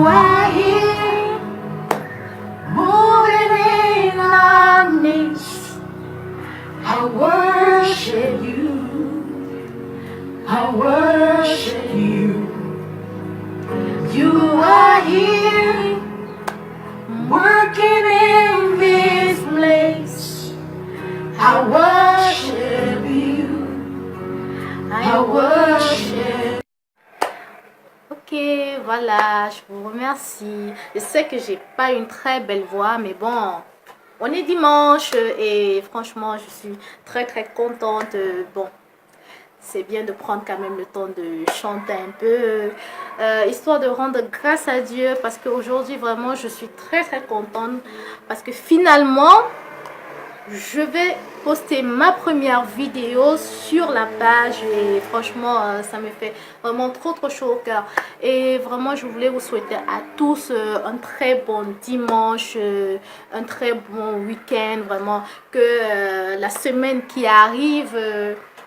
are here, moving in our midst. I worship you. I worship you. You are here, working in this place. I worship you. I worship. Ok, voilà, je vous remercie. Je sais que j'ai pas une très belle voix, mais bon, on est dimanche et franchement, je suis très contente. Bon, c'est bien de prendre quand même le temps de chanter un peu, histoire de rendre grâce à Dieu, parce qu'aujourd'hui, vraiment, je suis très contente, parce que finalement, je vais poster ma première vidéo sur la page et franchement ça me fait vraiment trop chaud au cœur. Et vraiment je voulais vous souhaiter à tous un très bon dimanche, un très bon week-end, vraiment que la semaine qui arrive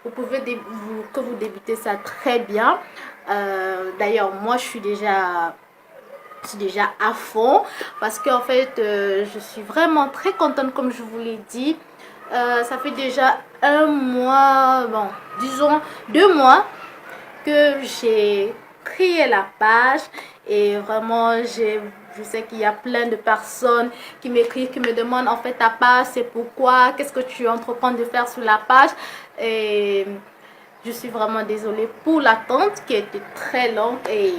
vous pouvez que vous débutez ça très bien. D'ailleurs moi je suis déjà à fond, parce qu'en fait je suis vraiment très contente, comme je vous l'ai dit. Ça fait déjà un mois, bon disons 2 mois que j'ai créé la page, et vraiment je sais qu'il y a plein de personnes qui m'écrivent, qui me demandent en fait ta page c'est pourquoi, qu'est-ce que tu entreprends de faire sur la page. Et je suis vraiment désolée pour l'attente qui était très longue, et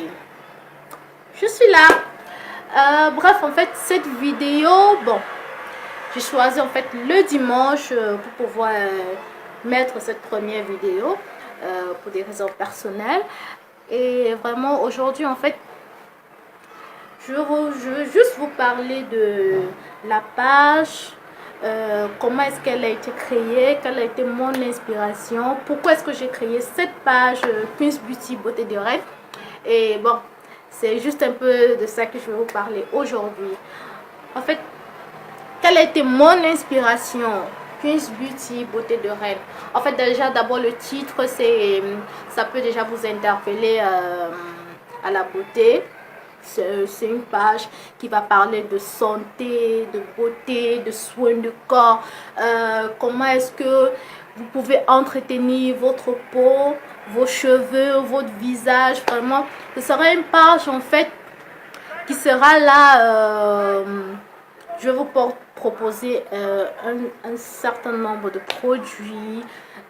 je suis là. Bref, en fait cette vidéo, bon, j'ai choisi en fait le dimanche pour pouvoir mettre cette première vidéo pour des raisons personnelles. Et vraiment aujourd'hui en fait je veux juste vous parler de la page, comment est-ce qu'elle a été créée, quelle a été mon inspiration, pourquoi est-ce que j'ai créé cette page Queen's Beauty Beauté de Rêve. Et bon, c'est juste un peu de ça que je vais vous parler aujourd'hui. En fait, quelle a été mon inspiration? Queen's Beauty Beauté de Reine. En fait, déjà d'abord le titre, ça peut déjà vous interpeller à la beauté. C'est une page qui va parler de santé, de beauté, de soins de corps. Comment est-ce que vous pouvez entretenir votre peau, vos cheveux, votre visage. Vraiment, ce sera une page en fait qui sera là. Je vais vous proposer un certain nombre de produits,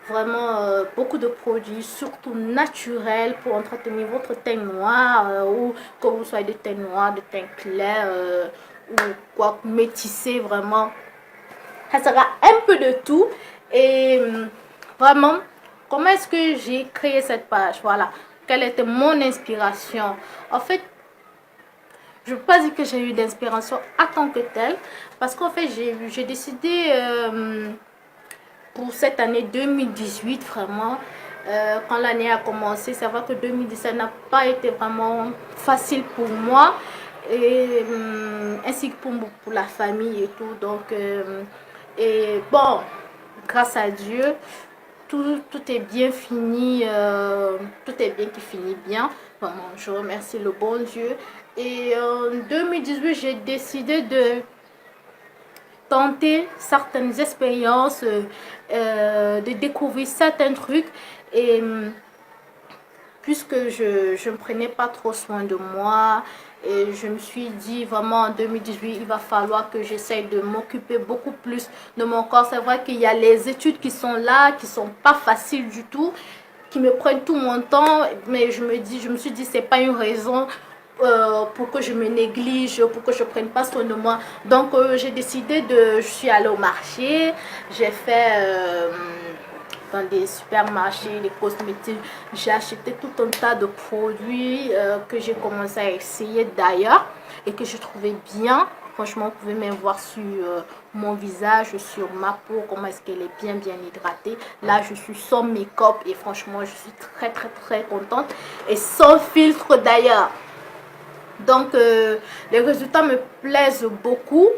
vraiment beaucoup de produits, surtout naturels, pour entretenir votre teint noir, ou que vous soyez de teint noir, de teint clair, ou quoi, métissé, vraiment. Ça sera un peu de tout. Et vraiment, comment est-ce que j'ai créé cette page? Voilà, quelle était mon inspiration? En fait, je ne veux pas dire que j'ai eu d'inspiration à tant que telle, parce qu'en fait j'ai décidé pour cette année 2018, vraiment quand l'année a commencé, c'est vrai que 2017 n'a pas été vraiment facile pour moi, et ainsi que pour la famille et tout. Donc et bon, grâce à Dieu, tout est bien fini, tout est bien qui finit bien. Vraiment, je remercie le bon Dieu. Et en 2018, j'ai décidé de tenter certaines expériences, de découvrir certains trucs. Et puisque je ne prenais pas trop soin de moi, et je me suis dit vraiment en 2018 il va falloir que j'essaye de m'occuper beaucoup plus de mon corps. C'est vrai qu'il y a les études qui sont là, qui sont pas faciles du tout, qui me prennent tout mon temps, mais je me suis dit c'est pas une raison pour que je me néglige, pour que je prenne pas soin de moi. Donc j'ai décidé je suis allée au marché, j'ai fait dans des supermarchés, des cosmétiques, j'ai acheté tout un tas de produits que j'ai commencé à essayer d'ailleurs et que je trouvais bien. Franchement, vous pouvez même voir sur mon visage, sur ma peau, comment est-ce qu'elle est bien hydratée. Là, je suis sans make-up et franchement, je suis très contente. Et sans filtre d'ailleurs. Donc, les résultats me plaisent beaucoup.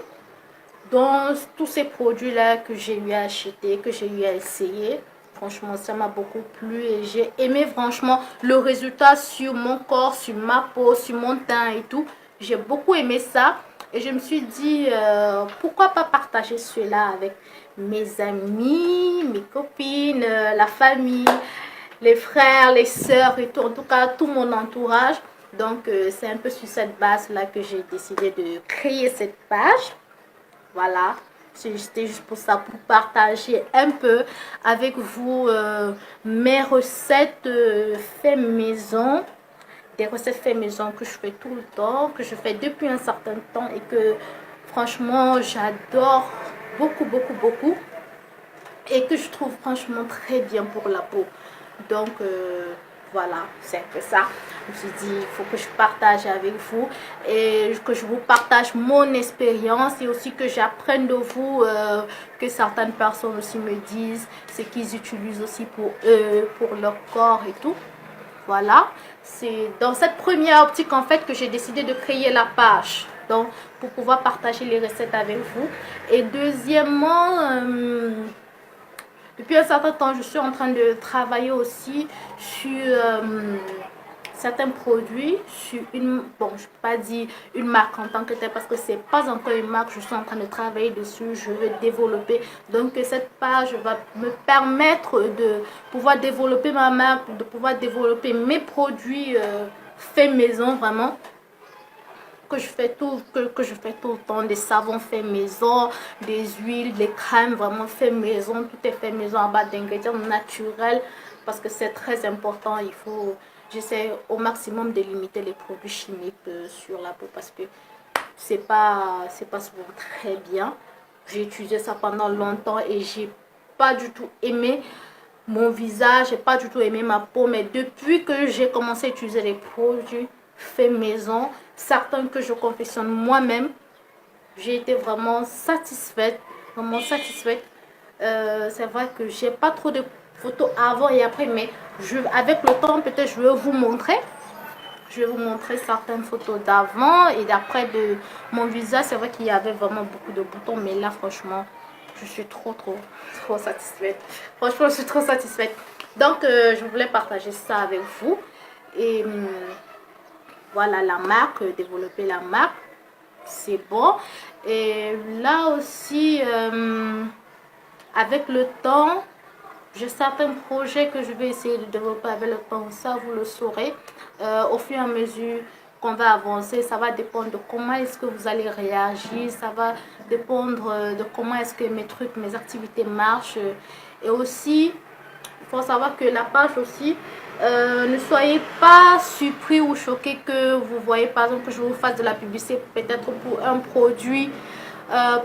Dans tous ces produits-là que j'ai eu à acheter, que j'ai eu à essayer, franchement, ça m'a beaucoup plu et j'ai aimé franchement le résultat sur mon corps, sur ma peau, sur mon teint et tout. J'ai beaucoup aimé ça. Et je me suis dit, pourquoi pas partager cela avec mes amis, mes copines, la famille, les frères, les sœurs et tout, en tout cas tout mon entourage. Donc c'est un peu sur cette base-là que j'ai décidé de créer cette page. Voilà, c'était juste pour ça, pour partager un peu avec vous mes recettes fait maison. Des recettes fait maison que je fais tout le temps, que je fais depuis un certain temps et que franchement j'adore beaucoup, beaucoup, beaucoup. Et que je trouve franchement très bien pour la peau. Donc voilà, c'est un peu ça. Je me suis dit, il faut que je partage avec vous et que je vous partage mon expérience et aussi que j'apprenne de vous, que certaines personnes aussi me disent ce qu'ils utilisent aussi pour eux, pour leur corps et tout. Voilà, c'est dans cette première optique en fait que j'ai décidé de créer la page. Donc pour pouvoir partager les recettes avec vous. Et deuxièmement, depuis un certain temps, je suis en train de travailler aussi sur certains produits, sur une, bon, je ne peux pas dire une marque en tant que telle parce que ce n'est pas encore une marque, je suis en train de travailler dessus, je veux développer. Donc cette page va me permettre de pouvoir développer ma marque, de pouvoir développer mes produits faits maison vraiment. Que je fais tout le temps, des savons faits maison, des huiles, des crèmes vraiment faits maison, tout est fait maison à base d'ingrédients naturels parce que c'est très important. Il faut, j'essaie au maximum de limiter les produits chimiques sur la peau parce que c'est pas souvent très bien. J'ai utilisé ça pendant longtemps et j'ai pas du tout aimé mon visage, j'ai pas du tout aimé ma peau, mais depuis que j'ai commencé à utiliser les produits fait maison, certains que je confectionne moi-même, j'ai été vraiment satisfaite, vraiment satisfaite. C'est vrai que j'ai pas trop de photos avant et après, mais avec le temps peut-être je vais vous montrer. Je vais vous montrer certaines photos d'avant et d'après de mon visage. C'est vrai qu'il y avait vraiment beaucoup de boutons, mais là franchement, je suis trop satisfaite. Franchement, je suis trop satisfaite. Donc, je voulais partager ça avec vous. Et voilà la marque, développer la marque, c'est bon. Et là aussi, avec le temps, j'ai certains projets que je vais essayer de développer avec le temps. Ça, vous le saurez au fur et à mesure qu'on va avancer. Ça va dépendre de comment est-ce que vous allez réagir. Ça va dépendre de comment est-ce que mes trucs, mes activités marchent. Et aussi, il faut savoir que la page aussi, ne soyez pas surpris ou choqués que vous voyez par exemple que je vous fasse de la publicité peut-être pour un produit.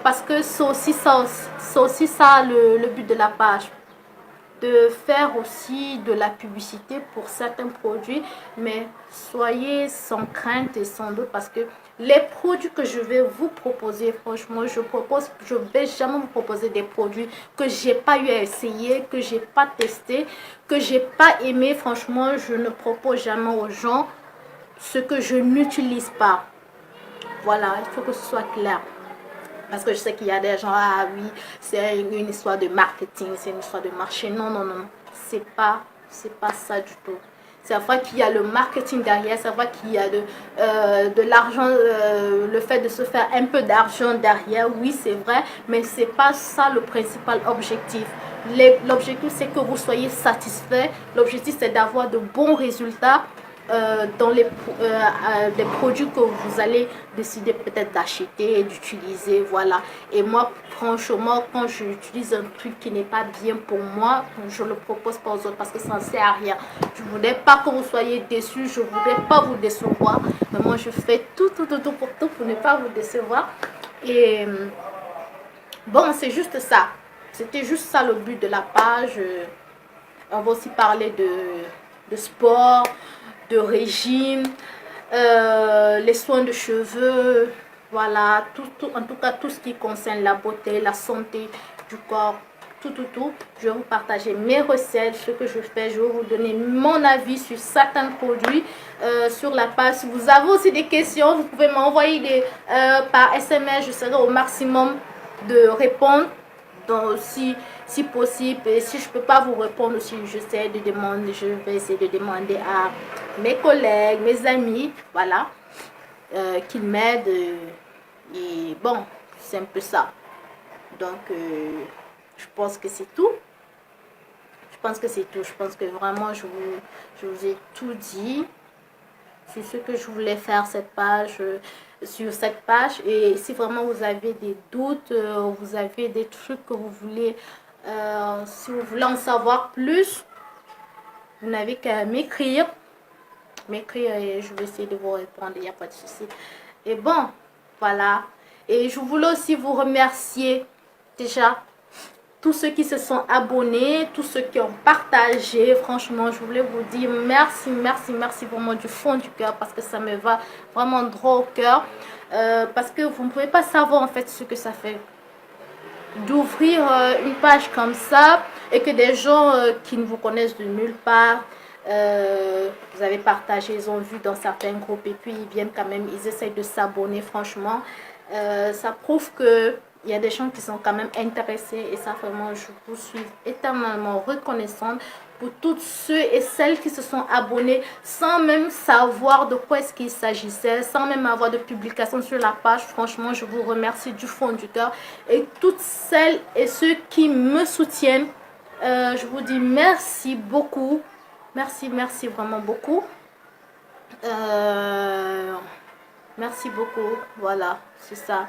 Parce que c'est aussi ça le but de la page. De faire aussi de la publicité pour certains produits, mais soyez sans crainte et sans doute parce que les produits que je vais vous proposer, franchement, je vais jamais vous proposer des produits que j'ai pas eu à essayer, que j'ai pas testé, que j'ai pas aimé. Franchement, je ne propose jamais aux gens ce que je n'utilise pas. Voilà, il faut que ce soit clair. Parce que je sais qu'il y a des gens, ah oui, c'est une histoire de marketing, c'est une histoire de marché. Non, non, non, c'est pas ça du tout. C'est vrai qu'il y a le marketing derrière, c'est vrai qu'il y a de l'argent, le fait de se faire un peu d'argent derrière, oui, c'est vrai, mais c'est pas ça le principal objectif. L'objectif, c'est que vous soyez satisfait. L'objectif, c'est d'avoir de bons résultats dans les produits que vous allez décider peut-être d'acheter et d'utiliser, voilà. Et moi franchement, quand j'utilise un truc qui n'est pas bien pour moi, je le propose pas aux autres parce que ça ne sert à rien. Je voudrais pas que vous soyez déçus, je voudrais pas vous décevoir, mais moi je fais tout pour ne pas vous décevoir. Et bon, c'est juste ça, c'était juste ça le but de la page. On va aussi parler de sport, de régime, les soins de cheveux, voilà, en tout cas tout ce qui concerne la beauté, la santé du corps, tout. Je vais vous partager mes recettes, ce que je fais, je vais vous donner mon avis sur certains produits sur la page. Si vous avez aussi des questions, vous pouvez m'envoyer par SMS, je serai au maximum de répondre. Donc si possible, et si je peux pas vous répondre aussi, je vais essayer de demander à mes collègues, mes amis, voilà. qu'il m'aide. Et bon, c'est un peu ça. Donc, je pense que c'est tout. Je pense que c'est tout. Je pense que vraiment, je vous ai tout dit. C'est ce que je voulais faire sur cette page. Et si vraiment vous avez des doutes, vous avez des trucs que vous voulez, si vous voulez en savoir plus, vous n'avez qu'à m'écrire. Et je vais essayer de vous répondre, il n'y a pas de souci. Et bon, voilà. Et je voulais aussi vous remercier déjà tous ceux qui se sont abonnés, tous ceux qui ont partagé. Franchement, je voulais vous dire merci, merci, merci vraiment du fond du cœur, parce que ça me va vraiment droit au cœur. Parce que vous ne pouvez pas savoir en fait ce que ça fait d'ouvrir une page comme ça et que des gens qui ne vous connaissent de nulle part, vous avez partagé, ils ont vu dans certains groupes et puis ils viennent quand même, ils essayent de s'abonner. Franchement, ça prouve que il y a des gens qui sont quand même intéressés, et ça vraiment je vous suis éternellement reconnaissante pour tous ceux et celles qui se sont abonnés sans même savoir de quoi est-ce qu'il s'agissait, sans même avoir de publication sur la page. Franchement, je vous remercie du fond du cœur. Et toutes celles et ceux qui me soutiennent, je vous dis merci beaucoup. Merci, merci vraiment beaucoup. Merci beaucoup. Voilà, c'est ça.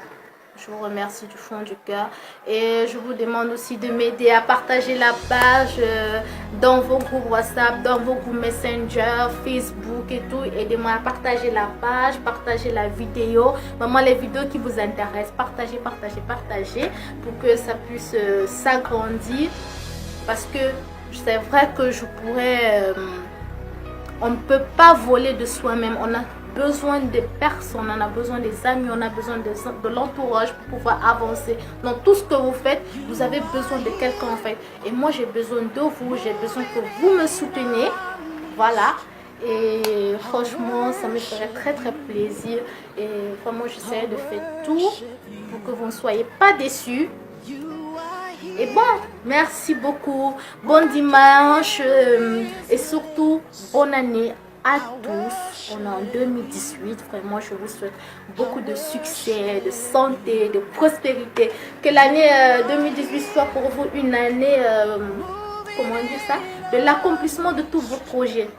Je vous remercie du fond du cœur. Et je vous demande aussi de m'aider à partager la page dans vos groupes WhatsApp, dans vos groupes Messenger, Facebook et tout. Aidez-moi à partager la page, partager la vidéo. Vraiment, les vidéos qui vous intéressent, partagez, partagez, partagez pour que ça puisse s'agrandir. Parce que c'est vrai que je pourrais... on ne peut pas voler de soi-même. On a besoin des personnes, on a besoin des amis, on a besoin de l'entourage pour pouvoir avancer. Dans tout ce que vous faites, vous avez besoin de quelqu'un en fait. Et moi, j'ai besoin de vous, j'ai besoin que vous me souteniez. Voilà. Et franchement, ça me ferait très très plaisir. Et vraiment, j'essaie de faire tout pour que vous ne soyez pas déçus. Et bon, merci beaucoup. Bon dimanche et surtout, bonne année à tous. On est en 2018. Vraiment, je vous souhaite beaucoup de succès, de santé, de prospérité. Que l'année 2018 soit pour vous une année, comment dire ça, de l'accomplissement de tous vos projets.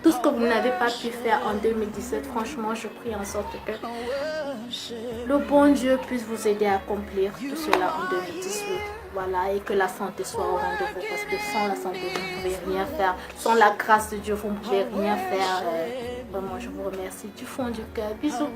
Tout ce que vous n'avez pas pu faire en 2017, franchement, je prie en sorte que le bon Dieu puisse vous aider à accomplir tout cela en 2018. Voilà, et que la santé soit au rendez-vous, parce que sans la santé, vous ne pouvez rien faire. Sans la grâce de Dieu, vous ne pouvez rien faire. Vraiment, je vous remercie du fond du cœur. Bisous.